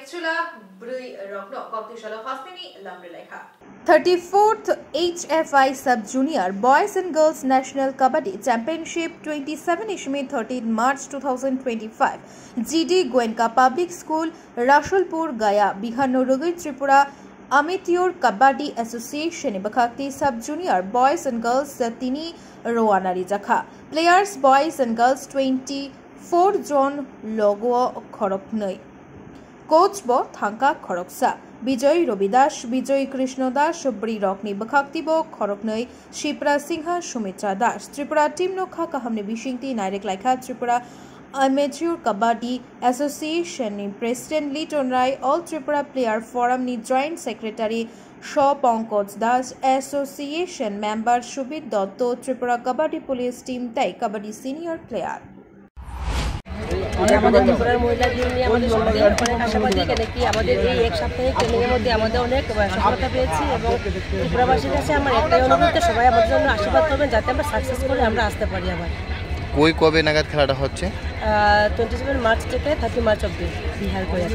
Chula, Brui Rogno, Koktishala Hostini, Lamrileha. 34th HFI Sub-Junior Boys and Girls National Kabaddi Championship 27 Ishmi 13 March 2025 GD Goenka Public School, Rasulpur, Gaya, Bihar Norogir Tripura Amateur Kabaddi Association Bakakti Sub-Junior Boys and Girls Tini Roanari Jakha. Players Boys and Girls 24 Jon Logo Khoroknoi. Coach Bo Thanka Khoroksa. Bijoy Robidas, Bijoy Krishna Das, Bri Rokni Bakaktibo, Khoroknoi, Shipra Singha, Shumitra Das, Tripura Team Nokha Kahamne Bishingti, Nairek Laikha, Tripura Amateur Kabaddi Association in President Liton Rai, All Tripura Player Forum ni Joint Secretary Shaw Pankaj Das, Association Member Shubit Dotto, Tripura Kabaddi Police Team Tai, Kabaddi Senior Player. আমাদের ত্রিপুরার মহিলা team নিয়ে আমাদের সবাই অনেক আশাবাদী কেন কি আমাদের এই এক সপ্তাহের ট্রেনিংয়ের মধ্যে আমাদের অনেক সফলতা পেয়েছি এবং ত্রিপুরাবাসীর কাছে আমার একটাই অনুরোধ সবাই আমাদের জন্য আশীর্বাদ করবেন যাতে আমরা সাকসেস করে আমরা আসতে পারি আবার। কবে নাগাদ খেলাটা হচ্ছে? 27 মার্চ থেকে 30 মার্চ অবধি বিহার করে।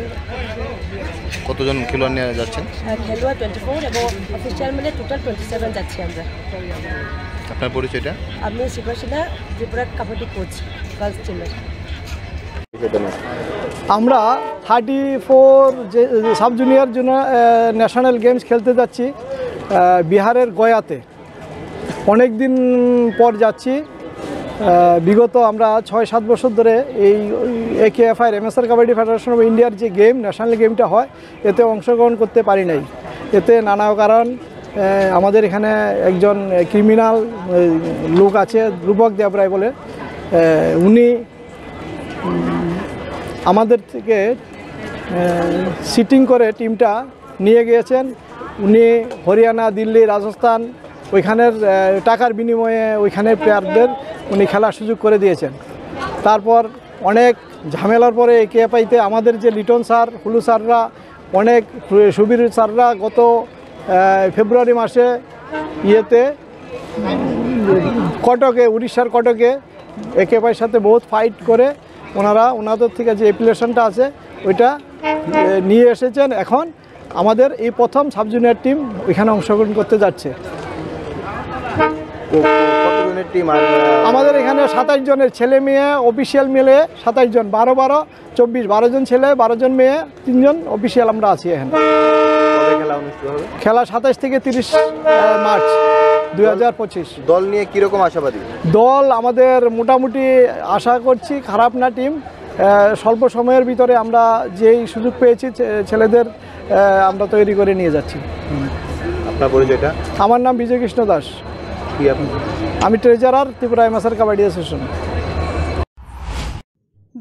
কতজন খেলোয়াড় নিয়ে যাচ্ছেন? খেলোয়াড় 24 এবং অফিসিয়াল মিলে টোটাল 27 যাচ্ছি আমরা। আপনার পরিচয়টা? আমি শিবসিনা ত্রিপুরা কাবাডি কোচ গার্লস টিমের। আমরা 34 সাব জুনিয়র জন্য ন্যাশনাল গেমস খেলতে যাচ্ছি বিহারের গয়াতে। অনেক দিন পর যাচ্ছি। বিগত আমরা 6-7 বছর ধরে এই AKFI MSR kabaddi federation of ইন্ডিয়ার যে গেম ন্যাশনাল গেমটা হয় এতে অংশগ্রহণ করতে পারি নাই। এতে নানা কারণ আমাদের এখানে একজন ক্রিমিনাল লোক আছে রূপক দেবরায় বলে, উনি আমাদের থেকে সিটিং করে টিমটা নিয়ে গিয়েছেন। উনি হরিয়ানা, দিল্লি, রাজস্থান ওইখানের টাকার বিনিময়ে ওইখানের প্লেয়ারদের উনি খেলার সুযোগ করে দিয়েছেন। তারপর অনেক ঝামেলার পরে AKFIতে আমাদের যে লিটন স্যার, হুলু স্যাররা, অনেক সুবীর স্যাররা গত ফেব্রুয়ারি মাসে কটকে, উড়িষ্যার কটকে AKFIর সাথে বহুত ফাইট করে ওনাদের থেকে যে অ্যাপ্লিকেশনটা আছে ওইটা নিয়ে এসেছেন। এখন আমাদের এই প্রথম সাব জুনিয়র টিম ওইখানে অংশগ্রহণ করতে যাচ্ছে। আমাদের এখানে 27 জনের ছেলে মেয়ে অফিসিয়াল মিলে 27 জন, 12 জন ছেলে, 12 জন মেয়ে, 3 জন অফিসিয়াল আমরা আছি এখানে। খেলা 27 থেকে 30 মার্চ 2025। দল নিয়ে কিরকম আশাবাদী? দল আমাদের মোটামুটি আশা করছি খারাপ না টিম। স্বল্প সময়ের ভিতরে আমরা যেই সুযোগ পেয়েছি ছেলেদের আমরা তৈরি করে নিয়ে যাচ্ছি। আপনার পরিচয়টা? আমার নাম বিজয় কৃষ্ণ দাস। আমি treasurer Tripura MSR kabaddi association.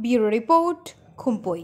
Bureau report, খুম্পই।